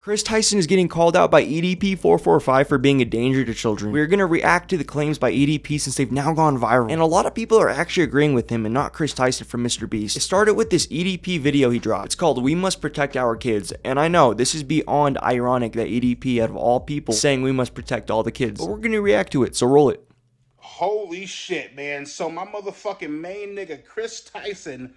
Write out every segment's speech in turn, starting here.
Chris Tyson is getting called out by EDP445 for being a danger to children. We're gonna react to the claims by EDP since they've now gone viral. And a lot of people are actually agreeing with him and not Chris Tyson from MrBeast. It started with this EDP video he dropped. It's called "We Must Protect Our Kids." And I know, this is beyond ironic that EDP, out of all people, saying we must protect all the kids. But we're gonna react to it, so roll it. Holy shit, man. So my motherfucking main nigga, Chris Tyson,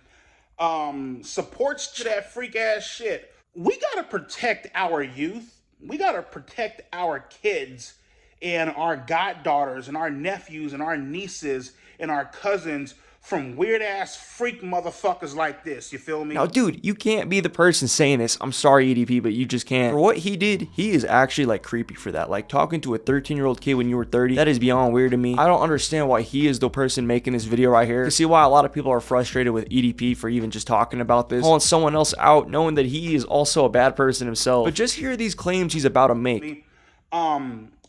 supports that freak ass shit. We gotta protect our youth. We gotta protect our kids and our goddaughters and our nephews and our nieces and our cousins from weird ass freak motherfuckers like this. You feel me? Now, dude, you can't be the person saying this. I'm sorry, EDP, but you just can't. For what he did, he is actually like creepy for that. Like talking to a 13-year-old kid when you were 30, that is beyond weird to me. I don't understand why he is the person making this video right here. You see why a lot of people are frustrated with EDP for even just talking about this, calling someone else out, knowing that he is also a bad person himself. But just hear these claims he's about to make.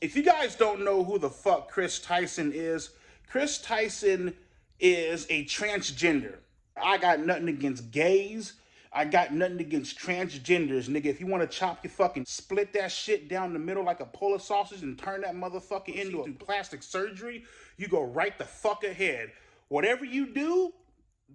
If you guys don't know who the fuck Chris Tyson is, Chris Tyson is a transgender. I got nothing against gays. I got nothing against transgenders, nigga. If you want to chop your fucking, split that shit down the middle like a Polish sausage and turn that motherfucker into a plastic surgery, you go right the fuck ahead. Whatever you do,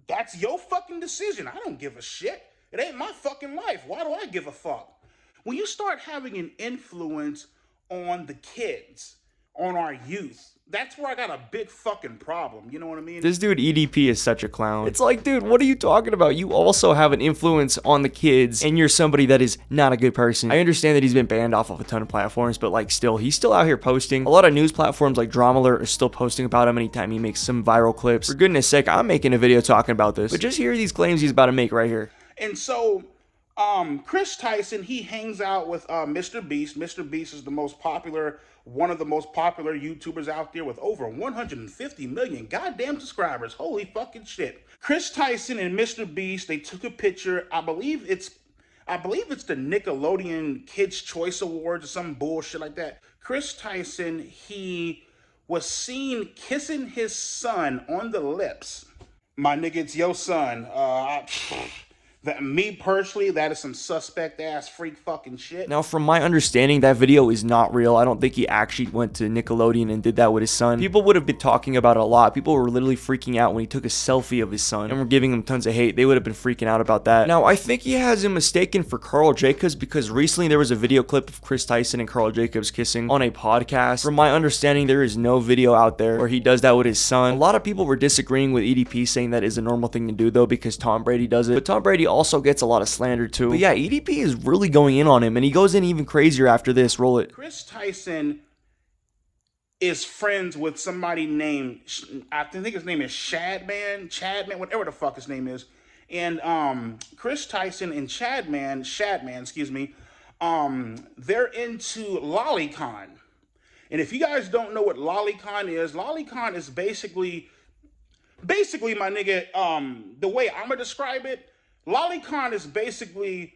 that's your fucking decision. I don't give a shit. It ain't my fucking life. Why do I give a fuck? When you start having an influence on the kids, on our youth, that's where I got a big fucking problem. You know what I mean? This dude EDP is such a clown. It's like, dude, what are you talking about? You also have an influence on the kids, and you're somebody that is not a good person. I understand that he's been banned off of a ton of platforms, but like still, he's still out here posting. A lot of news platforms like Drama Alert are still posting about him anytime he makes some viral clips. For goodness sake, I'm making a video talking about this. But just hear these claims he's about to make right here. And so, Chris Tyson, he hangs out with MrBeast. MrBeast is one of the most popular YouTubers out there with over 150 million goddamn subscribers. Holy fucking shit. Chris Tyson and MrBeast, they took a picture. I believe it's the Nickelodeon Kids' Choice Awards or some bullshit like that. Chris Tyson, he was seen kissing his son on the lips. My nigga, it's your son. Me personally, that is some suspect ass freak fucking shit. Now, from my understanding, that video is not real. I don't think he actually went to Nickelodeon and did that with his son. People would have been talking about it a lot. People were literally freaking out when he took a selfie of his son and were giving him tons of hate. They would have been freaking out about that. Now, I think he has him mistaken for Carl Jacobs because recently there was a video clip of Chris Tyson and Carl Jacobs kissing on a podcast. From my understanding, there is no video out there where he does that with his son. A lot of people were disagreeing with EDP, saying that is a normal thing to do though because Tom Brady does it. But Tom Brady also gets a lot of slander too. But yeah, EDP is really going in on him, and he goes in even crazier after this. Roll it. Chris Tyson is friends with somebody named, I think his name is Chadman, whatever the fuck his name is. And Chris Tyson and Shadman, excuse me, they're into lolicon. And if you guys don't know what lolicon is basically my nigga, the way I'm gonna describe it, lolicon is basically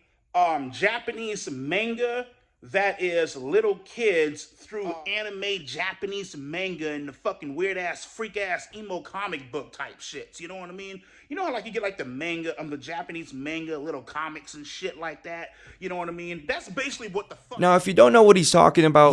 Japanese manga that is little kids through anime Japanese manga and the fucking weird ass, freak ass emo comic book type shits. You know what I mean? You know how like you get like the manga, the Japanese manga, little comics and shit like that. You know what I mean? That's basically what the fuck. Now, if you don't know what he's talking about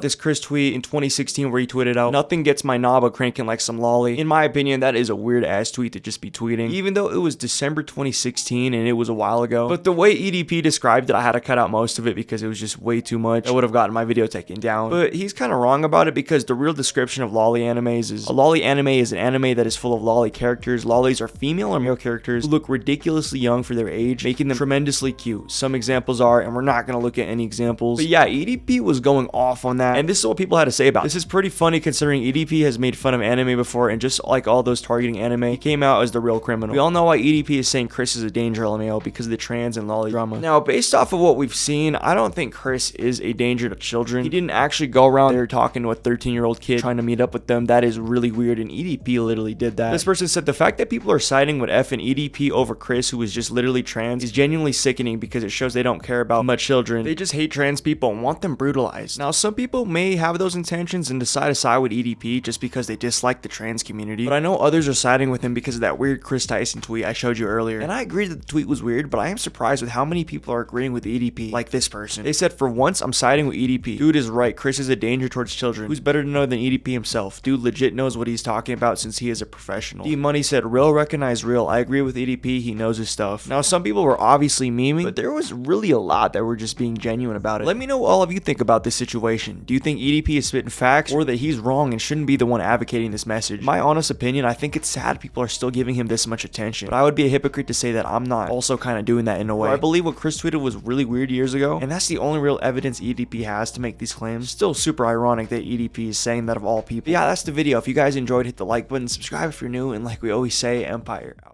this Chris tweet in 2016 where he tweeted out, "Nothing gets my knob cranking like some lolly." In my opinion, that is a weird ass tweet to just be tweeting, even though it was December 2016 and it was a while ago. But the way EDP described it, I had to cut out most of it because it was just way too much. I would have gotten my video taken down. But he's kind of wrong about it because the real description of lolly animes is, a lolly anime is an anime that is full of lolly characters. Lollies are female or male characters who look ridiculously young for their age, making them tremendously cute. Some examples are, and we're not going to look at any examples, but yeah, EDP was going off on that, and this is what people had to say about it. This is pretty funny considering EDP has made fun of anime before, and just like all those targeting anime, he came out as the real criminal. We all know why EDP is saying Chris is a danger LMAO because of the trans and lolly drama. Now, based off of what we've seen, I don't think Chris is a danger to children. He didn't actually go around there talking to a 13-year-old kid trying to meet up with them. That is really weird, and EDP literally did that. This person said the fact that people are citing deciding what F and EDP over Chris, who is just literally trans, is genuinely sickening because it shows they don't care about much children. They just hate trans people and want them brutalized. Now, some people may have those intentions and decide to side with EDP just because they dislike the trans community, but I know others are siding with him because of that weird Chris Tyson tweet I showed you earlier. And I agree that the tweet was weird, but I am surprised with how many people are agreeing with EDP, like this person. They said, "For once, I'm siding with EDP. Dude is right. Chris is a danger towards children. Who's better to know than EDP himself? Dude legit knows what he's talking about since he is a professional." D Money said, "Real recognize real. I agree with EDP. He knows his stuff." Now, some people were obviously memeing, but there was really a lot that were just being genuine about it. Let me know what all of you think about this situation. Do you think EDP is spitting facts, or that he's wrong and shouldn't be the one advocating this message? My honest opinion, I think it's sad people are still giving him this much attention, but I would be a hypocrite to say that I'm not also kind of doing that in a way. I believe what Chris tweeted was really weird years ago, and that's the only real evidence EDP has to make these claims. Still super ironic that EDP is saying that of all people. But yeah, that's the video. If you guys enjoyed, hit the like button, subscribe if you're new, and like we always say, Empire out.